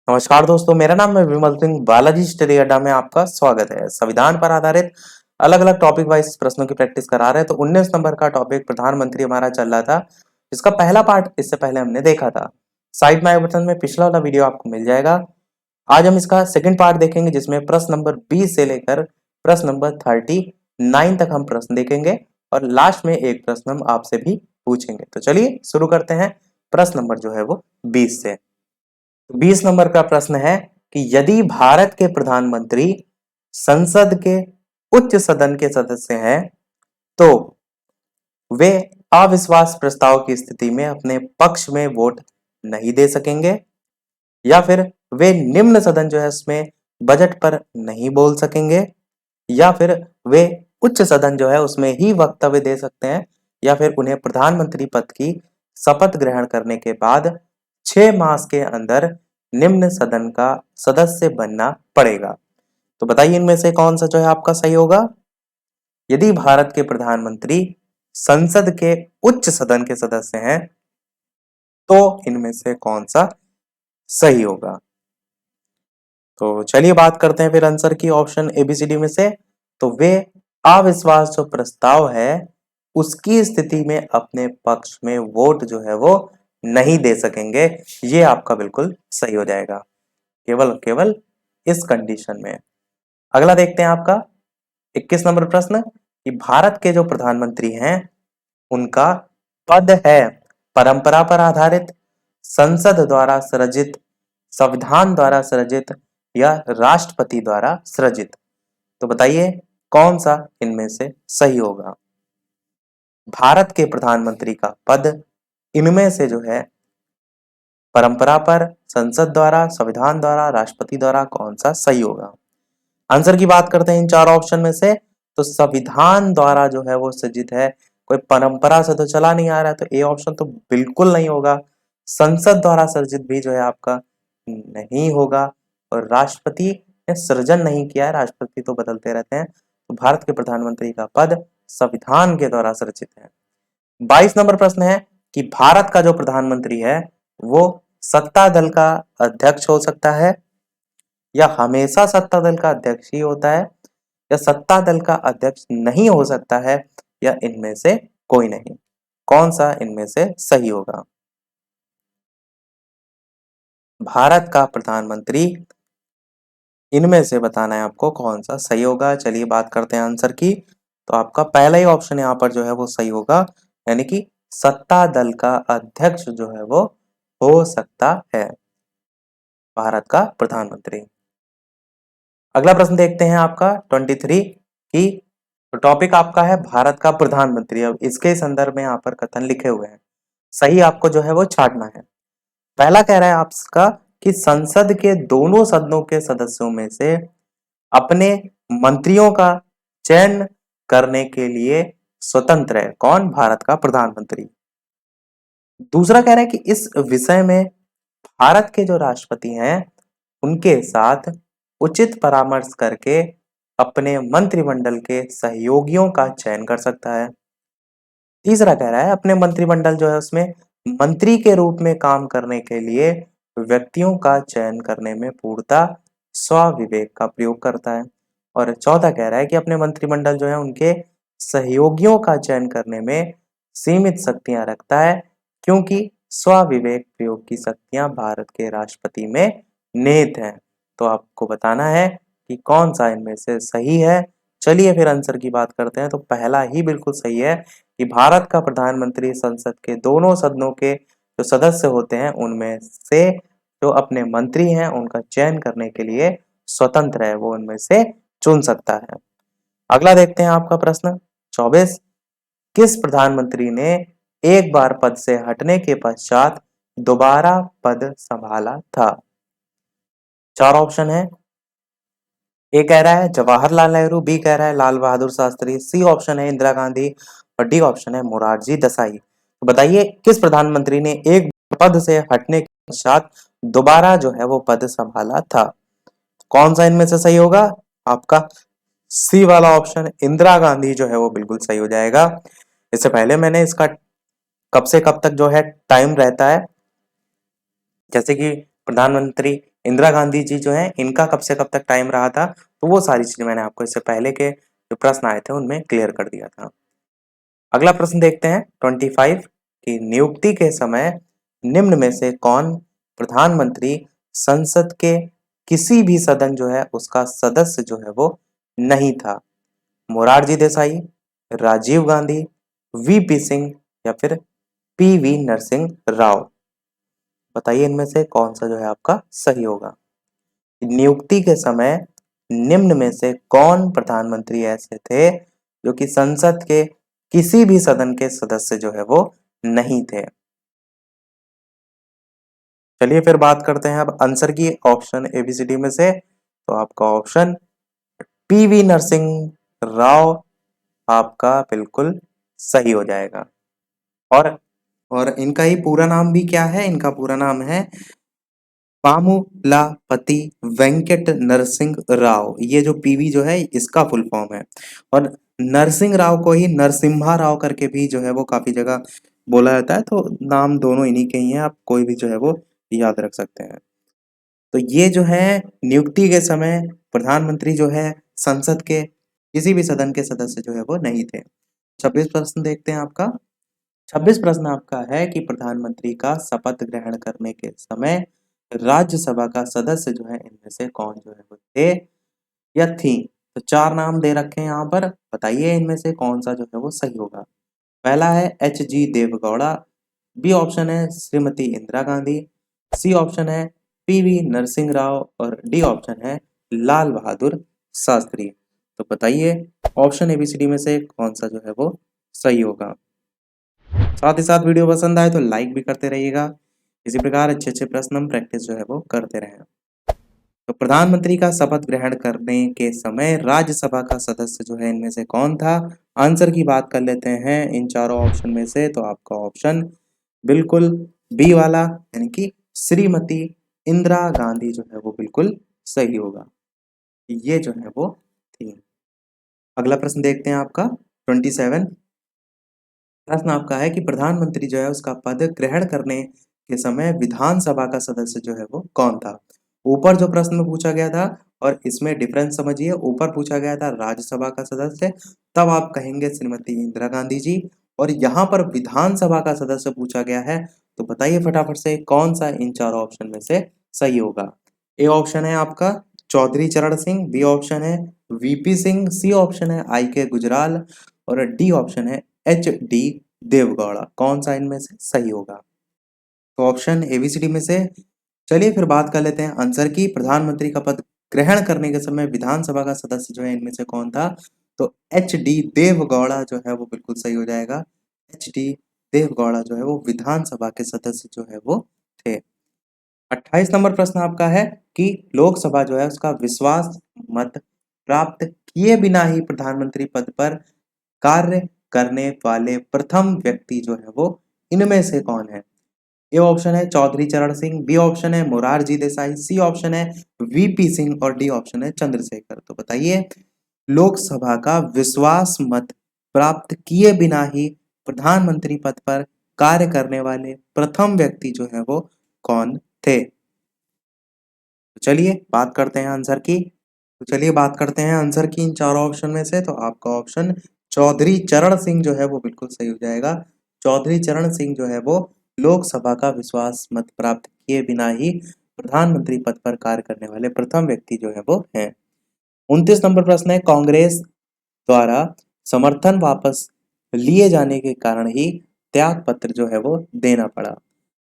नमस्कार दोस्तों, मेरा नाम है विमल सिंह। बालाजी स्टडी अड्डा में आपका स्वागत है। संविधान पर आधारित अलग अलग टॉपिक वाइज प्रश्नों की प्रैक्टिस करा रहे हैं। तो 19 नंबर का टॉपिक प्रधानमंत्री हमारा चल रहा था, जिसका पहला पार्ट इससे पहले हमने देखा था। साइड में आई बटन में पिछला वाला वीडियो आपको मिल जाएगा। आज हम इसका सेकंड पार्ट देखेंगे, जिसमें प्रश्न नंबर 20 से लेकर प्रश्न नंबर 39 तक हम प्रश्न देखेंगे और लास्ट में एक प्रश्न हम आपसे भी पूछेंगे। तो चलिए शुरू करते हैं प्रश्न नंबर जो है वो 20 से। 20 नंबर का प्रश्न है कि यदि भारत के प्रधानमंत्री संसद के उच्च सदन के सदस्य हैं, तो वे अविश्वास प्रस्ताव की स्थिति में अपने पक्ष में वोट नहीं दे सकेंगे, या फिर वे निम्न सदन जो है उसमें बजट पर नहीं बोल सकेंगे, या फिर वे उच्च सदन जो है उसमें ही वक्तव्य दे सकते हैं, या फिर उन्हें प्रधानमंत्री पद की शपथ ग्रहण करने के बाद 6 मास के अंदर निम्न सदन का सदस्य बनना पड़ेगा। तो बताइए इनमें से कौन सा जो है आपका सही होगा। यदि भारत के प्रधानमंत्री संसद के उच्च सदन के सदस्य हैं, तो इनमें से कौन सा सही होगा। तो चलिए बात करते हैं फिर आंसर की ऑप्शन एबीसीडी में से। तो वे अविश्वास जो प्रस्ताव है उसकी स्थिति में अपने पक्ष में वोट जो है वो नहीं दे सकेंगे। ये आपका बिल्कुल सही हो जाएगा, केवल केवल इस कंडीशन में। अगला देखते हैं आपका 21 नंबर प्रश्न कि भारत के जो प्रधानमंत्री हैं उनका पद है परंपरा पर आधारित, संसद द्वारा सृजित, संविधान द्वारा सृजित, या राष्ट्रपति द्वारा सृजित। तो बताइए कौन सा इनमें से सही होगा। भारत के प्रधानमंत्री का पद इनमें से जो है परंपरा पर, संसद द्वारा, संविधान द्वारा, राष्ट्रपति द्वारा, कौन सा सही होगा। आंसर की बात करते हैं इन चार ऑप्शन में से। तो संविधान द्वारा जो है वो सृजित है, कोई परंपरा से तो चला नहीं आ रहा है, तो ए ऑप्शन तो बिल्कुल नहीं होगा। संसद द्वारा सृजित भी जो है आपका नहीं होगा, और राष्ट्रपति ने सृजन नहीं किया है, राष्ट्रपति तो बदलते रहते हैं। तो भारत के प्रधानमंत्री का पद संविधान के द्वारा सृजित है। 22 नंबर प्रश्न है कि भारत का जो प्रधानमंत्री है वो सत्ता दल का अध्यक्ष हो सकता है, या हमेशा सत्ता दल का अध्यक्ष ही होता है, या सत्ता दल का अध्यक्ष नहीं हो सकता है, या इनमें से कोई नहीं। कौन सा इनमें से सही होगा। भारत का प्रधानमंत्री, इनमें से बताना है आपको कौन सा सही होगा। चलिए बात करते हैं आंसर की। तो आपका पहला ही ऑप्शन यहाँ पर जो है वो सही होगा, यानी कि सत्ता दल का अध्यक्ष जो है वो हो सकता है भारत का प्रधानमंत्री। अगला प्रश्न देखते हैं आपका 23 की। टॉपिक आपका है भारत का प्रधानमंत्री। अब इसके संदर्भ में यहाँ पर कथन लिखे हुए हैं, सही आपको जो है वो छांटना है। पहला कह रहा है आपका कि संसद के दोनों सदनों के सदस्यों में से अपने मंत्रियों का चयन करने के लिए स्वतंत्र है कौन, भारत का प्रधानमंत्री। दूसरा कह रहा है कि इस विषय में भारत के जो राष्ट्रपति हैं उनके साथ उचित परामर्श करके अपने मंत्रिमंडल के सहयोगियों का चयन कर सकता है। तीसरा कह रहा है अपने मंत्रिमंडल जो है उसमें मंत्री के रूप में काम करने के लिए व्यक्तियों का चयन करने में पूर्णतः स्वविवेक का प्रयोग करता है। और चौथा कह रहा है कि अपने मंत्रिमंडल जो है उनके सहयोगियों का चयन करने में सीमित शक्तियां रखता है, क्योंकि स्वविवेक प्रयोग की शक्तियां भारत के राष्ट्रपति में निहित हैं। तो आपको बताना है कि कौन सा इनमें से सही है। चलिए फिर आंसर की बात करते हैं। तो पहला ही बिल्कुल सही है कि भारत का प्रधानमंत्री संसद के दोनों सदनों के जो सदस्य होते हैं उनमें से जो अपने मंत्री हैं उनका चयन करने के लिए स्वतंत्र है, वो उनमें से चुन सकता है। अगला देखते हैं आपका प्रश्न 24। किस प्रधानमंत्री ने एक बार पद से हटने के पश्चात दोबारा पद संभाला था। चार ऑप्शन है। ए कह रहा है जवाहरलाल नेहरू, बी कह रहा है लाल बहादुर शास्त्री, सी ऑप्शन है इंदिरा गांधी, और डी ऑप्शन है मोरारजी देसाई। तो बताइए किस प्रधानमंत्री ने एक पद से हटने के पश्चात दोबारा जो है वो पद संभाला था। कौन सा इनमें से सही होगा। आपका सी वाला ऑप्शन इंदिरा गांधी जो है वो बिल्कुल सही हो जाएगा। इससे पहले मैंने इसका कब से कब तक जो है टाइम रहता है, जैसे कि प्रधानमंत्री इंदिरा गांधी जी जो है इनका कब से कब तक टाइम रहा था, तो वो सारी चीजें मैंने आपको इससे पहले के जो प्रश्न आए थे उनमें क्लियर कर दिया था। अगला प्रश्न देखते हैं 25 की नियुक्ति के समय निम्न में से कौन प्रधानमंत्री संसद के किसी भी सदन जो है उसका सदस्य जो है वो नहीं था। मोरारजी देसाई, राजीव गांधी, वीपी सिंह या फिर पीवी नरसिंह राव। बताइए इनमें से कौन सा जो है आपका सही होगा। नियुक्ति के समय निम्न में से कौन प्रधानमंत्री ऐसे थे जो कि संसद के किसी भी सदन के सदस्य जो है वो नहीं थे। चलिए फिर बात करते हैं अब आंसर की ऑप्शन एबीसीडी में से। तो आपका ऑप्शन पीवी नरसिंह राव आपका बिल्कुल सही हो जाएगा। और इनका ही पूरा नाम भी क्या है, इनका पूरा नाम है पामुलापति वेंकट नरसिंह राव। ये जो पीवी जो है इसका फुल फॉर्म है। और नरसिंह राव को ही नरसिम्हा राव करके भी जो है वो काफी जगह बोला जाता है, तो नाम दोनों इन्हीं के ही हैं, आप कोई भी जो है वो याद रख सकते हैं। तो ये जो है नियुक्ति के समय प्रधानमंत्री जो है संसद के किसी भी सदन के सदस्य जो है वो नहीं थे। 26 प्रश्न देखते हैं आपका। 26 प्रश्न आपका है कि प्रधानमंत्री का शपथ ग्रहण करने के समय राज्यसभा का सदस्य जो है इनमें से कौन जो है वो थे या थी। तो चार नाम दे रखे हैं यहाँ पर, बताइए इनमें से कौन सा जो है वो सही होगा। पहला है एच.जी. देवगौड़ा, बी ऑप्शन है श्रीमती इंदिरा गांधी, सी ऑप्शन है पीवी नरसिंह राव और डी ऑप्शन है लाल बहादुर शास्त्री। तो बताइए ऑप्शन एबीसीडी में से कौन सा जो है वो सही होगा। साथ ही साथ वीडियो पसंद आए तो लाइक भी करते रहिएगा। इसी प्रकार अच्छे अच्छे प्रश्न हम प्रैक्टिस जो है वो करते रहें। तो प्रधानमंत्री का शपथ ग्रहण करने के समय राज्यसभा का सदस्य जो है इनमें से कौन था। आंसर की बात कर लेते हैं इन चारों ऑप्शन में से। तो आपका ऑप्शन बिल्कुल बी वाला यानी कि श्रीमती इंदिरा गांधी जो है वो बिल्कुल सही होगा। ये जो है वो थी। अगला प्रश्न देखते हैं आपका 27। प्रश्न आपका है कि प्रधानमंत्री जो है उसका पद ग्रहण करने के समय विधानसभा का सदस्य जो है वो कौन था। ऊपर जो प्रश्न पूछा गया था और इसमें डिफरेंस समझिए। ऊपर पूछा गया था राज्यसभा का सदस्य, तब आप कहेंगे श्रीमती इंदिरा गांधी जी, और यहाँ पर विधानसभा का सदस्य पूछा गया है। तो बताइए फटाफट से कौन सा इन चारों ऑप्शन में से सही होगा। ए ऑप्शन है आपका चौधरी चरण सिंह, बी ऑप्शन है वीपी सिंह, सी ऑप्शन है आई के गुजराल और डी ऑप्शन है एच.डी. देवगौड़ा। कौन सा इनमें से सही होगा। तो ऑप्शन एबीसीडी में से चलिए फिर बात कर लेते हैं आंसर की। प्रधानमंत्री का पद ग्रहण करने के समय विधानसभा का सदस्य जो है इनमें से कौन था। तो एच.डी. देवगौड़ा जो है वो बिल्कुल सही हो जाएगा। एच.डी. देवगौड़ा जो है वो विधानसभा के सदस्य जो है वो थे। 28 नंबर प्रश्न आपका है कि लोकसभा जो है उसका विश्वास मत प्राप्त किए बिना ही प्रधानमंत्री पद पर कार्य करने वाले प्रथम व्यक्ति जो है वो इनमें से कौन है। ए ऑप्शन है चौधरी चरण सिंह, बी ऑप्शन है मोरारजी देसाई, सी ऑप्शन है वीपी सिंह और डी ऑप्शन है चंद्रशेखर। तो बताइए लोकसभा का विश्वास मत प्राप्त किए बिना ही प्रधानमंत्री पद पर कार्य करने वाले प्रथम व्यक्ति जो है वो कौन थे। तो चलिए बात करते हैं आंसर की। इन चारों ऑप्शन में से। तो आपका ऑप्शन चौधरी चरण सिंह जो है वो बिल्कुल सही हो जाएगा। चौधरी चरण सिंह जो है वो लोकसभा का विश्वास मत प्राप्त किए बिना ही प्रधानमंत्री पद पर कार्य करने वाले प्रथम व्यक्ति जो है वो हैं। 29 नंबर प्रश्न है कांग्रेस द्वारा समर्थन वापस लिए जाने के कारण ही त्याग पत्र जो है वो देना पड़ा।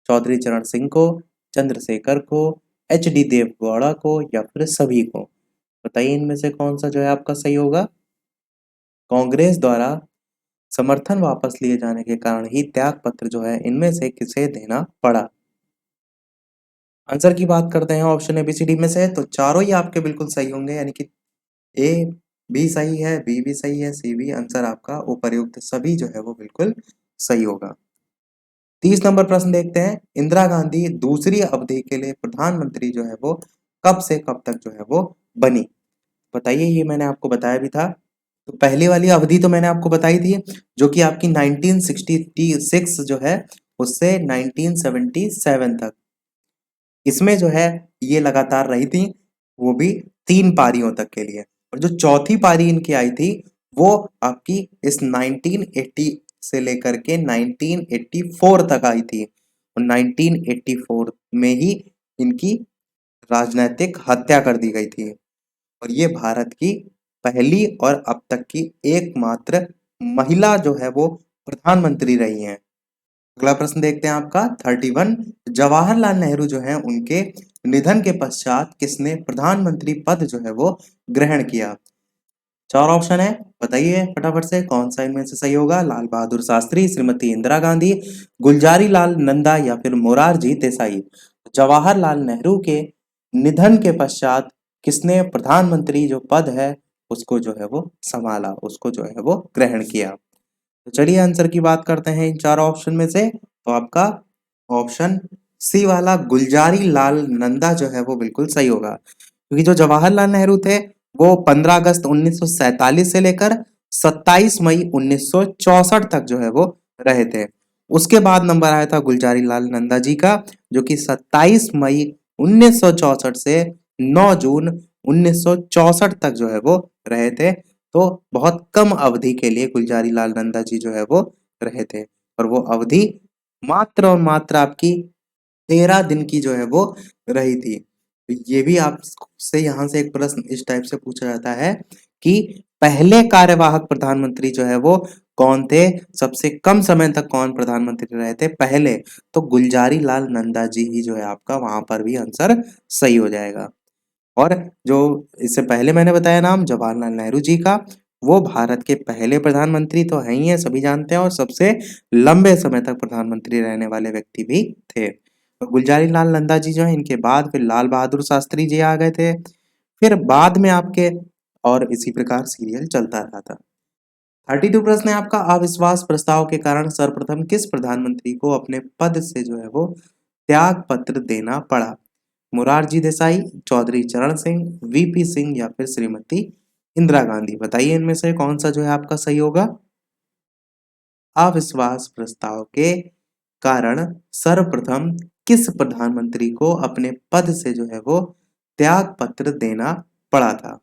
चौधरी चरण सिंह को, चंद्रशेखर को, एच.डी. देवगौड़ा को या फिर सभी को। बताइए इनमें से कौन सा जो है आपका सही होगा। कांग्रेस द्वारा समर्थन वापस लिए जाने के कारण ही त्याग पत्र जो है इनमें से किसे देना पड़ा। आंसर की बात करते हैं ऑप्शन एबीसीडी में से। तो चारों ही आपके बिल्कुल सही होंगे, यानी कि ए बी सही है, बी भी सही है, सी भी। आंसर आपका उपर्युक्त सभी जो है वो बिल्कुल सही होगा। 30 नंबर प्रश्न देखते हैं। इंदिरा गांधी दूसरी अवधि के लिए प्रधानमंत्री जो है वो कब से कब तक जो है वो बनी। बताइए, ये मैंने आपको बताया भी था। तो पहली वाली अवधि तो मैंने आपको बताई थी, जो कि आपकी 1966 जो है उससे 1977 तक। इसमें जो है ये लगातार रही थी, वो भी 3 पारियों तक के लिए। और जो चौथी पारी इनकी आई थी वो आपकी इस 1980 से लेकर के 1984 तक आई थी। और 1984 में ही इनकी राजनैतिक हत्या कर दी गई थी। और ये भारत की पहली और अब तक की एकमात्र महिला जो है वो प्रधानमंत्री रही हैं। अगला प्रश्न देखते हैं आपका 31। जवाहरलाल नेहरू जो है उनके निधन के पश्चात किसने प्रधानमंत्री पद जो है वो ग्रहण किया? 4 ऑप्शन है, बताइए फटाफट से कौन सा इनमें से सही होगा? लाल बहादुर शास्त्री, श्रीमती इंदिरा गांधी, गुलजारी लाल नंदा या फिर मोरारजी देसाई। जवाहरलाल नेहरू के निधन के पश्चात किसने प्रधानमंत्री जो पद है उसको जो है वो संभाला, उसको जो है वो ग्रहण किया? तो चलिए आंसर की बात करते हैं इन 4 ऑप्शन में से। तो आपका ऑप्शन सी वाला गुलजारी लाल नंदा जो है वो बिल्कुल सही होगा, क्योंकि जो जवाहरलाल नेहरू थे वो 15 अगस्त 1947 से लेकर 27 मई 1964 तक जो है वो रहे थे। उसके बाद नंबर आया था गुलजारी लाल नंदा जी का, जो कि 27 मई 1964 से 9 जून 1964 तक जो है वो रहे थे। तो बहुत कम अवधि के लिए गुलजारी लाल नंदा जी जो है वो रहे थे, और वो अवधि मात्र और मात्र आपकी 13 दिन की जो है वो रही थी। तो ये भी आपसे यहाँ से एक प्रश्न इस टाइप से पूछा जाता है कि पहले कार्यवाहक प्रधानमंत्री जो है वो कौन थे? सबसे कम समय तक कौन प्रधानमंत्री रहे थे पहले? तो गुलजारी लाल नंदा जी ही जो है आपका वहां पर भी आंसर सही हो जाएगा। और जो इससे पहले मैंने बताया नाम जवाहरलाल नेहरू जी का, वो भारत के पहले प्रधानमंत्री तो हैं ही हैं, सभी जानते हैं, और सबसे लंबे समय तक प्रधानमंत्री रहने वाले व्यक्ति भी थे। और गुलजारी लाल नंदा जी जो है इनके बाद फिर लाल बहादुर शास्त्री जी आ गए थे, फिर बाद में आपके, और इसी प्रकार सीरियल चलता रहा था। 32 प्रश्न है आपका, अविश्वास प्रस्ताव के कारण सर्वप्रथम किस प्रधानमंत्री को अपने पद से जो है वो त्याग पत्र देना पड़ा? मोरारजी देसाई, चौधरी चरण सिंह, वीपी सिंह या फिर श्रीमती इंदिरा गांधी। बताइए इनमें से कौन सा जो है आपका सही होगा? अविश्वास प्रस्ताव के कारण सर्वप्रथम किस प्रधानमंत्री को अपने पद से जो है वो त्याग पत्र देना पड़ा था?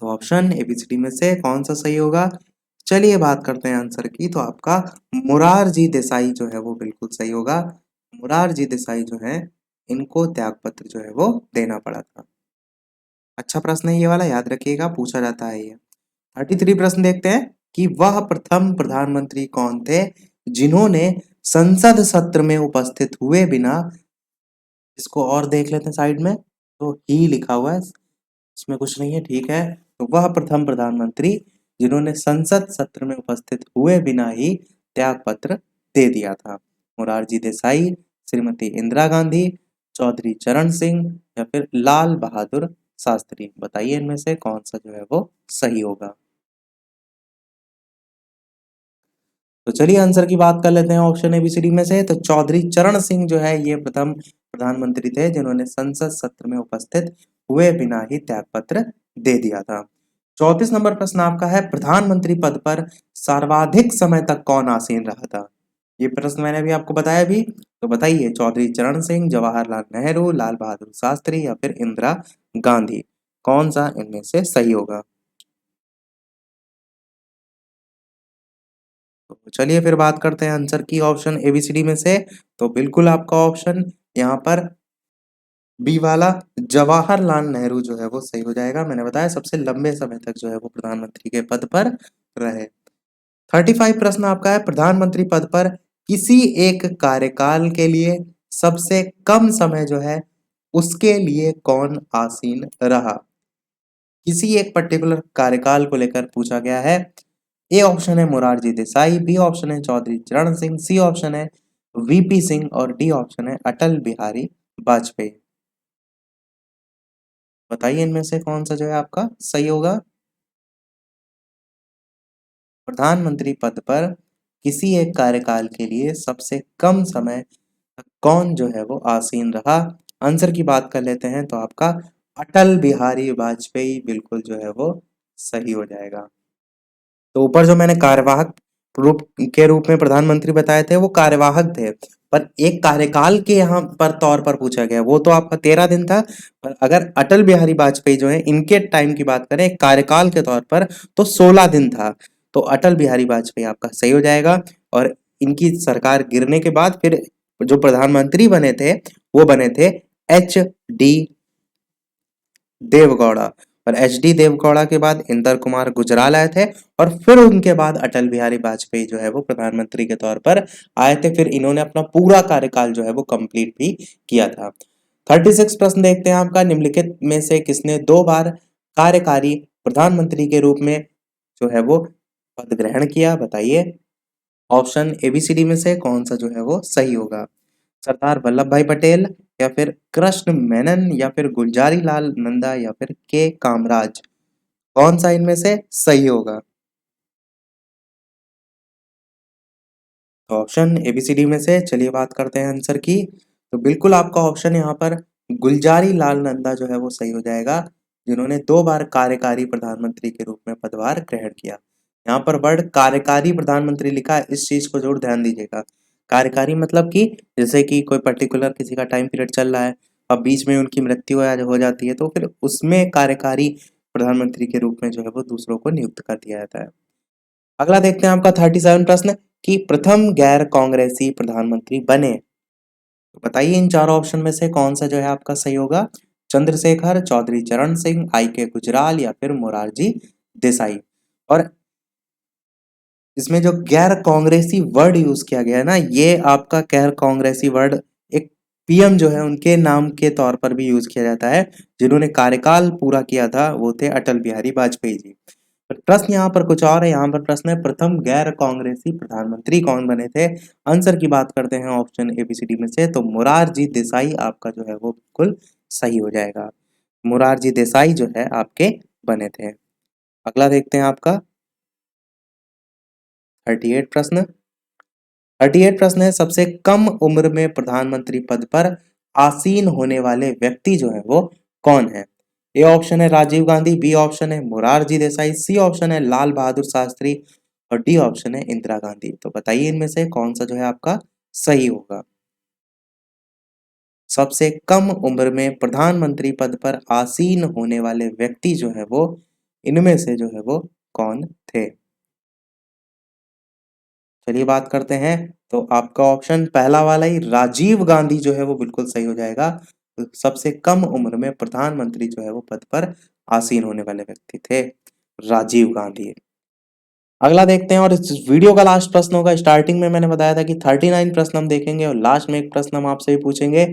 तो ऑप्शन एबीसीडी में से कौन सा सही होगा? चलिए बात करते हैं आंसर की। तो आपका मोरारजी देसाई जो है वो बिल्कुल सही होगा। मोरारजी देसाई जो है इनको त्यागपत्र जो है वो देना पड़ा था। अच्छा प्रश्न है ये वाला, याद रखिएगा, पूछा जाता है ये। 33 प्रश्न देखते हैं कि वह प्रथम प्रधानमंत्री कौन थे जिन्होंने संसद सत्र में उपस्थित हुए बिना, इसको और देख लेते हैं साइड में, तो ही लिखा हुआ है, इसमें कुछ नहीं है, ठीक है। तो वह प्रथम प्रधानमंत्री जिन्होंने संसद सत्र में उपस्थित हुए बिना ही त्याग पत्र दे दिया था। मोरारजी देसाई, श्रीमती इंदिरा गांधी, चौधरी चरण सिंह या फिर लाल बहादुर शास्त्री। बताइए इनमें से कौन सा जो है वो सही होगा? तो चलिए आंसर की बात कर लेते हैं ऑप्शन एबीसीडी में से। तो चौधरी चरण सिंह जो है ये प्रथम प्रधानमंत्री थे जिन्होंने संसद सत्र में उपस्थित हुए बिना ही त्यागपत्र दे दिया था। 34 नंबर प्रश्न आपका है, प्रधानमंत्री पद पर सर्वाधिक समय तक कौन आसीन रहा था? ये प्रश्न मैंने अभी आपको बताया भी, तो बताइए चौधरी चरण सिंह, जवाहरलाल नेहरू, लाल बहादुर शास्त्री या फिर इंदिरा गांधी। कौन सा इनमें से सही होगा? तो चलिए फिर बात करते हैं आंसर की ऑप्शन एबीसीडी में से। तो बिल्कुल आपका ऑप्शन यहाँ पर बी वाला जवाहरलाल नेहरू जो है वो सही हो जाएगा। मैंने बताया सबसे लंबे समय तक जो है वो प्रधानमंत्री के पद पर रहे। 35 प्रश्न आपका है, प्रधानमंत्री पद पर किसी एक कार्यकाल के लिए सबसे कम समय जो है उसके लिए कौन आसीन रहा? किसी एक पर्टिकुलर कार्यकाल को लेकर पूछा गया है। ए ऑप्शन है मोरारजी देसाई, बी ऑप्शन है चौधरी चरण सिंह, सी ऑप्शन है वीपी सिंह और डी ऑप्शन है अटल बिहारी वाजपेयी। बताइए इनमें से कौन सा जो है आपका सही होगा? प्रधानमंत्री पद पर किसी एक कार्यकाल के लिए सबसे कम समय तक कौन जो है वो आसीन रहा? आंसर की बात कर लेते हैं, तो आपका अटल बिहारी वाजपेयी बिल्कुल जो है वो सही हो जाएगा। तो ऊपर जो मैंने कार्यवाहक रूप के रूप में प्रधानमंत्री बताए थे वो कार्यवाहक थे, पर एक कार्यकाल के यहाँ पर तौर पर पूछा गया, वो तो आपका 13 दिन था। पर अगर अटल बिहारी वाजपेयी जो है इनके टाइम की बात करें कार्यकाल के तौर पर, तो 16 दिन था। तो अटल बिहारी वाजपेयी आपका सही हो जाएगा। और इनकी सरकार गिरने के बाद फिर जो प्रधानमंत्री बने थे वो बने थे एच डी देवगौड़ा। और एच डी देवगौड़ा के बाद इंदर कुमार गुजराल आए थे, और फिर उनके बाद अटल बिहारी वाजपेयी जो है वो प्रधानमंत्री के तौर पर आए थे। फिर इन्होंने अपना पूरा कार्यकाल जो है वो कंप्लीट भी किया था। 36 प्रश्न देखते हैं आपका, निम्नलिखित में से किसने 2 बार कार्यकारी प्रधानमंत्री के रूप में जो है वो पद ग्रहण किया, बताइए। ऑप्शन एबीसीडी में से कौन सा जो है वो सही होगा? सरदार वल्लभ भाई पटेल, या फिर कृष्ण मेनन, या फिर गुलजारी लाल नंदा, या फिर के कामराज? कौन सा इनमें से सही होगा? तो ऑप्शन एबीसीडी में से चलिए बात करते हैं आंसर की। तो बिल्कुल आपका ऑप्शन यहाँ पर गुलजारी लाल नंदा जो है वो सही हो जाएगा, जिन्होंने 2 बार कार्यकारी प्रधानमंत्री के रूप में पदभार ग्रहण किया। यहाँ पर वर्ड कार्यकारी प्रधानमंत्री लिखा है, इस चीज को जरूर ध्यान दीजिएगा। कार्यकारी मतलब कि जैसे कि कोई पर्टिकुलर किसी का टाइम पीरियड चल रहा है, अब बीच में उनकी मृत्यु हो जाती है, तो फिर उसमें कार्यकारी प्रधानमंत्री के रूप में जो है वो दूसरों को नियुक्त कर दिया जाता है। अगला देखते हैं आपका 37 प्रश्न, कि प्रथम गैर कांग्रेसी प्रधानमंत्री बने। तो बताइए इन चारों ऑप्शन में से कौन सा जो है आपका सही होगा? चंद्रशेखर, चौधरी चरण सिंह, आई के गुजराल, या फिर मोरारजी देसाई? और इसमें जो गैर कांग्रेसी वर्ड यूज किया गया है ना, ये आपका गैर कांग्रेसी वर्ड एक पीएम जो है उनके नाम के तौर पर भी यूज किया जाता है, जिन्होंने कार्यकाल पूरा किया था, वो थे अटल बिहारी वाजपेयी जी। प्रश्न यहाँ पर कुछ और है, यहाँ पर प्रश्न है प्रथम गैर कांग्रेसी प्रधानमंत्री कौन बने थे? आंसर की बात करते हैं ऑप्शन एबीसीडी में से, तो मोरारजी देसाई आपका जो है वो बिल्कुल सही हो जाएगा। मोरारजी देसाई जो है आपके बने थे। अगला देखते हैं आपका 38 प्रश्न। 38 प्रश्न है, सबसे कम उम्र में प्रधानमंत्री पद पर आसीन होने वाले व्यक्ति जो है वो कौन है? ए ऑप्शन है राजीव गांधी, बी ऑप्शन है मोरारजी देसाई, सी ऑप्शन है लाल बहादुर शास्त्री, और डी ऑप्शन है इंदिरा गांधी। तो बताइए इनमें से कौन सा जो है आपका सही होगा? सबसे कम उम्र में प्रधानमंत्री पद पर आसीन होने वाले व्यक्ति जो है वो इनमें से जो है वो कौन थे? चलिए बात करते हैं। तो आपका ऑप्शन पहला वाला ही राजीव गांधी जो है वो बिल्कुल सही हो जाएगा। तो सबसे कम उम्र में प्रधानमंत्री जो है वो पद पर आसीन होने वाले व्यक्ति थे राजीव गांधी। अगला देखते हैं, और इस वीडियो का लास्ट प्रश्न होगा। स्टार्टिंग में मैंने बताया था कि 39 प्रश्न हम देखेंगे और लास्ट में एक प्रश्न हम आपसे भी पूछेंगे।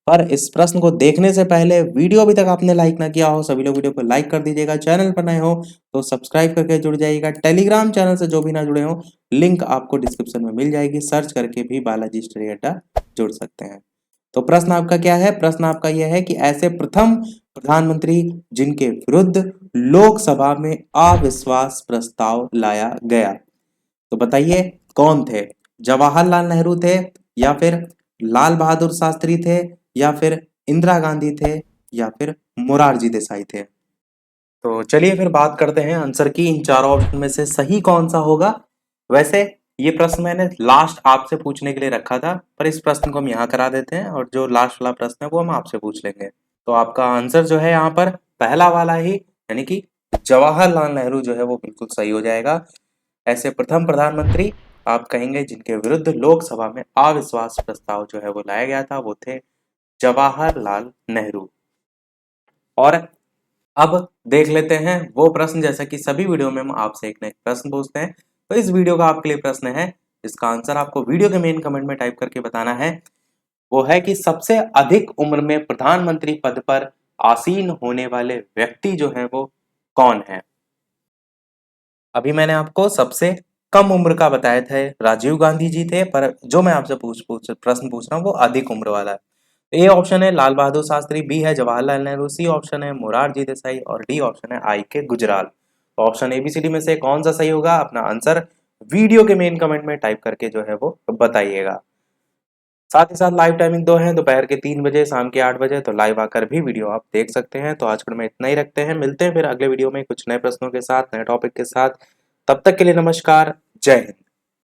पर इस प्रश्न को देखने से पहले वीडियो अभी तक आपने लाइक ना किया हो, सभी लोग वीडियो को लाइक कर दीजिएगा। चैनल पर नए हो तो सब्सक्राइब करके जुड़ जाइएगा। टेलीग्राम चैनल से जो भी ना जुड़े हो, लिंक आपको डिस्क्रिप्शन में मिल जाएगी, सर्च करके भी बालाजी स्टडी अड्डा जुड़ सकते हैं। तो प्रश्न आपका क्या है? प्रश्न आपका यह है कि ऐसे प्रथम प्रधानमंत्री जिनके विरुद्ध लोकसभा में अविश्वास प्रस्ताव लाया गया, तो बताइए कौन थे? जवाहरलाल नेहरू थे, या फिर लाल बहादुर शास्त्री थे, या फिर इंदिरा गांधी थे, या फिर मोरारजी देसाई थे? तो चलिए फिर बात करते हैं आंसर की, इन चारों ऑप्शन में से सही कौन सा होगा? वैसे ये प्रश्न मैंने लास्ट आपसे पूछने के लिए रखा था, पर इस प्रश्न को हम यहाँ करा देते हैं, और जो लास्ट वाला प्रश्न है वो हम आपसे पूछ लेंगे। तो आपका आंसर जो है यहाँ पर पहला वाला ही, यानी कि जवाहरलाल नेहरू जो है वो बिल्कुल सही हो जाएगा। ऐसे प्रथम प्रधानमंत्री आप कहेंगे जिनके विरुद्ध लोकसभा में अविश्वास प्रस्ताव जो है वो लाया गया था, वो थे जवाहरलाल नेहरू। और अब देख लेते हैं वो प्रश्न, जैसा कि सभी वीडियो में हम आपसे एक न एक प्रश्न पूछते हैं। तो इस वीडियो का आपके लिए प्रश्न है, जिसका आंसर आपको वीडियो के मेन कमेंट में टाइप करके बताना है। वो है कि सबसे अधिक उम्र में प्रधानमंत्री पद पर आसीन होने वाले व्यक्ति जो है वो कौन है? अभी मैंने आपको सबसे कम उम्र का बताया था, राजीव गांधी जी थे, पर जो मैं आपसे प्रश्न पूछ रहा हूँ वो अधिक उम्र वाला है। ए ऑप्शन है लाल बहादुर शास्त्री, बी है जवाहरलाल नेहरू, सी ऑप्शन है मोरारजी देसाई, और डी ऑप्शन है आई के गुजराल। ऑप्शन एबीसीडी में से कौन सा सही होगा? अपना आंसर वीडियो के मेन कमेंट में टाइप करके जो है वो बताइएगा। साथ ही साथ लाइव टाइमिंग 2 है, दोपहर के 3 बजे, शाम के 8 बजे, तो लाइव आकर भी वीडियो आप देख सकते हैं। तो आज के में इतना ही रखते हैं, मिलते हैं फिर अगले वीडियो में कुछ नए प्रश्नों के साथ, नए टॉपिक के साथ। तब तक के लिए नमस्कार, जय हिंद।